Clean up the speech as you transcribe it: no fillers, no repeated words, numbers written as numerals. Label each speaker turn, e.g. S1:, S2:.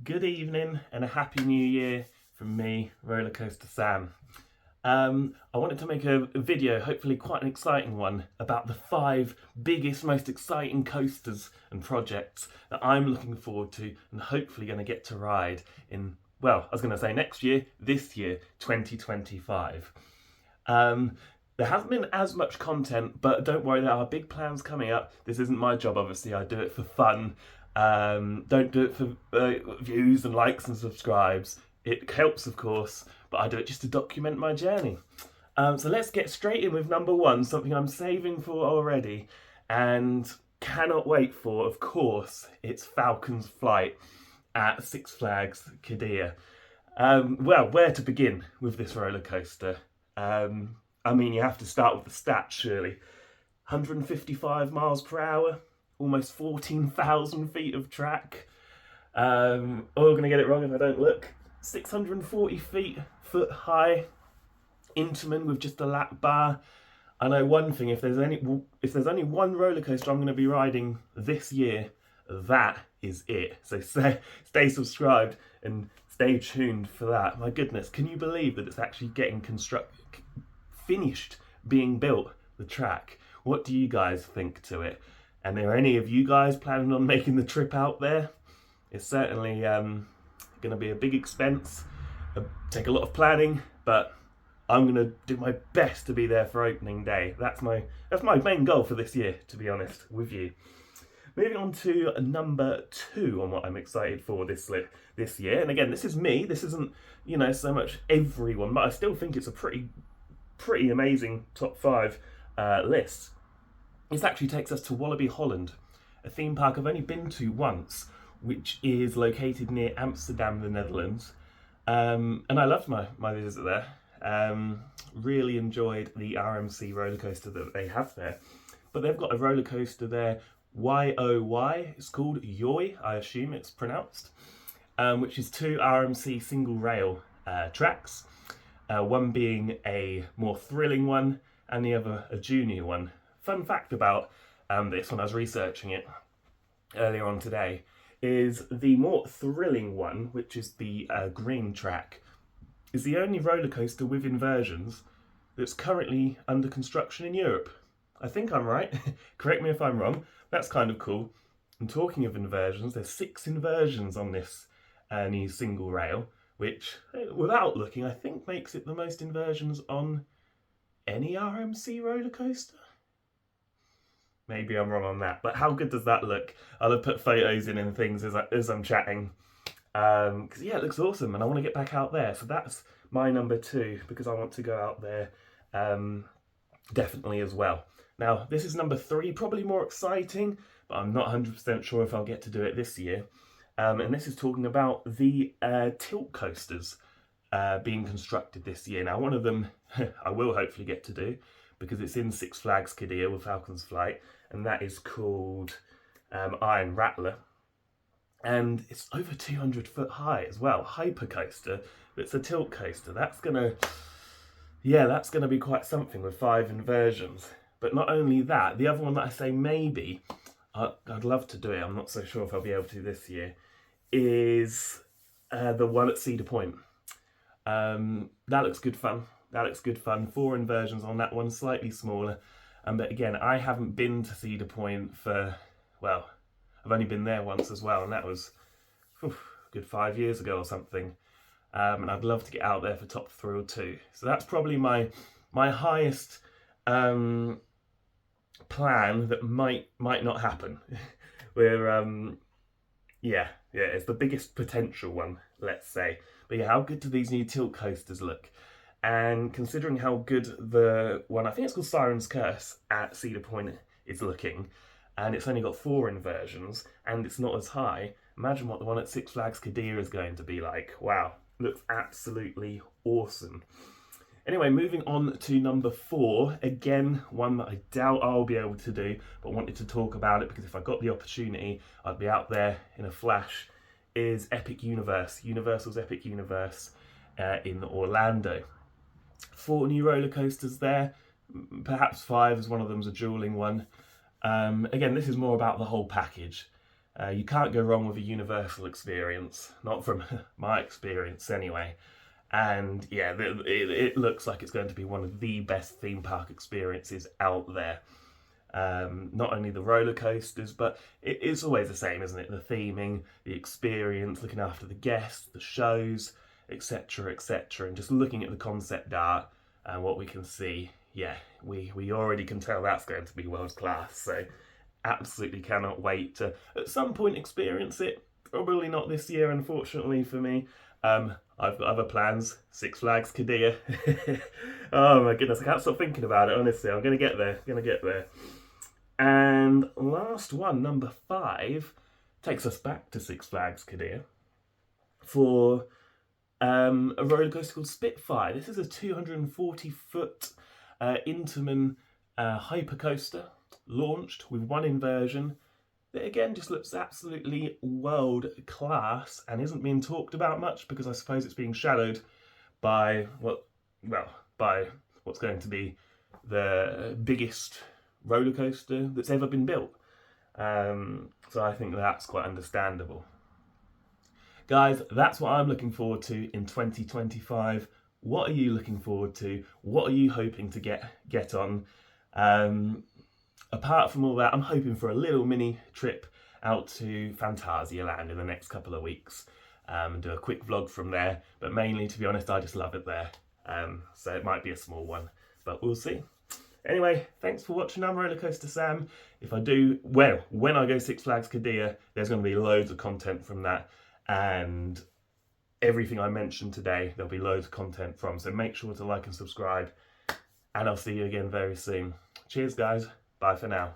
S1: Good evening and a happy new year from me, Rollercoaster Sam. I wanted to make a video, hopefully quite an exciting one, about the 5 biggest, most exciting coasters and projects that I'm looking forward to and hopefully going to get to ride in, well, I was going to say next year, this year, 2025. There hasn't been as much content, but don't worry, there are big plans coming up. This isn't my job, obviously. I do it for fun. Don't do it for views and likes and subscribes. It helps, of course, but I do it just to document my journey. So let's get straight in with number 1, something I'm saving for already and cannot wait for, of course. It's Falcon's Flight at Six Flags Qiddiya. Well, where to begin with this roller coaster? You have to start with the stats, surely. 155 miles per hour, almost 14,000 feet of track. I'm going to get it wrong if I don't look. 640 foot high, Intamin with just a lap bar. I know one thing: if there's only one roller coaster I'm going to be riding this year, that is it. So stay subscribed and stay tuned for that. My goodness, can you believe that it's actually getting finished being built, the track? What do you guys think to it? And are any of you guys planning on making the trip out there? It's certainly going to be a big expense, take a lot of planning, but I'm going to do my best to be there for opening day. That's my main goal for this year, to be honest with you. Moving on to number 2 on what I'm excited for this year. And again, this is me. This isn't, so much everyone, but I still think it's a pretty amazing top 5 list. This actually takes us to Wallaby Holland, a theme park I've only been to once, which is located near Amsterdam, the Netherlands. And I loved my visit there. Really enjoyed the RMC roller coaster that they have there. But they've got a roller coaster there, YOY, it's called Yoy, I assume it's pronounced, which is 2 RMC single rail tracks, one being a more thrilling one and the other a junior one. Fun fact about this, when I was researching it earlier on today, is the more thrilling one, which is the green track, is the only roller coaster with inversions that's currently under construction in Europe. I think I'm right. Correct me if I'm wrong. That's kind of cool. And talking of inversions, there's 6 inversions on this new single rail, which, without looking, I think makes it the most inversions on any RMC roller coaster. Maybe I'm wrong on that, but how good does that look? I'll have put photos in and things as I'm chatting. Because yeah, it looks awesome and I want to get back out there. So that's my number 2, because I want to go out there definitely as well. Now, this is number 3, probably more exciting, but I'm not 100% sure if I'll get to do it this year. And this is talking about the tilt coasters being constructed this year. Now, one of them I will hopefully get to do, because it's in Six Flags Qiddiya with Falcon's Flight, and that is called Iron Rattler. And it's over 200 foot high as well, hyper coaster, but it's a tilt coaster. That's gonna be quite something with 5 inversions. But not only that, the other one that I say maybe, I'd love to do it, I'm not so sure if I'll be able to this year, is the one at Cedar Point. That looks good fun. 4 inversions on that one, slightly smaller. But again, I haven't been to Cedar Point for, well, I've only been there once as well, and that was a good 5 years ago or something. And I'd love to get out there for Top Thrill 2. So that's probably my highest plan that might not happen. Where it's the biggest potential one, let's say. But yeah, how good do these new tilt coasters look? And considering how good the one, I think it's called Siren's Curse at Cedar Point, is looking, and it's only got 4 inversions, and it's not as high, imagine what the one at Six Flags Qiddiya is going to be like. Wow, looks absolutely awesome. Anyway, moving on to number 4, again, one that I doubt I'll be able to do, but wanted to talk about it because if I got the opportunity, I'd be out there in a flash, is Epic Universe, Universal's Epic Universe in Orlando. 4 new roller coasters there, perhaps 5 as one of them's a dueling one. Again, this is more about the whole package. You can't go wrong with a Universal experience, not from my experience anyway. And yeah, it looks like it's going to be one of the best theme park experiences out there. Not only the roller coasters, but it's always the same, isn't it? The theming, the experience, looking after the guests, the shows, etc., etc., and just looking at the concept art and what we can see. Yeah, we already can tell that's going to be world class. So absolutely cannot wait to at some point experience it. Probably not this year, unfortunately for me. I've got other plans. Six Flags Qiddiya. Oh my goodness, I can't stop thinking about it. Honestly, I'm gonna get there. Gonna get there. And last one, number 5, takes us back to Six Flags Qiddiya for a roller coaster called Spitfire. This is a 240-foot Intamin hyper coaster launched with one inversion that again just looks absolutely world class and isn't being talked about much because I suppose it's being shadowed by by what's going to be the biggest roller coaster that's ever been built. So I think that's quite understandable. Guys, that's what I'm looking forward to in 2025. What are you looking forward to? What are you hoping to get on? Apart from all that, I'm hoping for a little mini trip out to Phantasialand in the next couple of weeks and do a quick vlog from there. But mainly, to be honest, I just love it there. So it might be a small one, but we'll see. Anyway, thanks for watching. I'm Rollercoaster Sam. If I do, well, when I go Six Flags Qiddiya, there's going to be loads of content from that. And everything I mentioned today, there'll be loads of content from. So make sure to like and subscribe. And I'll see you again very soon. Cheers, guys. Bye for now.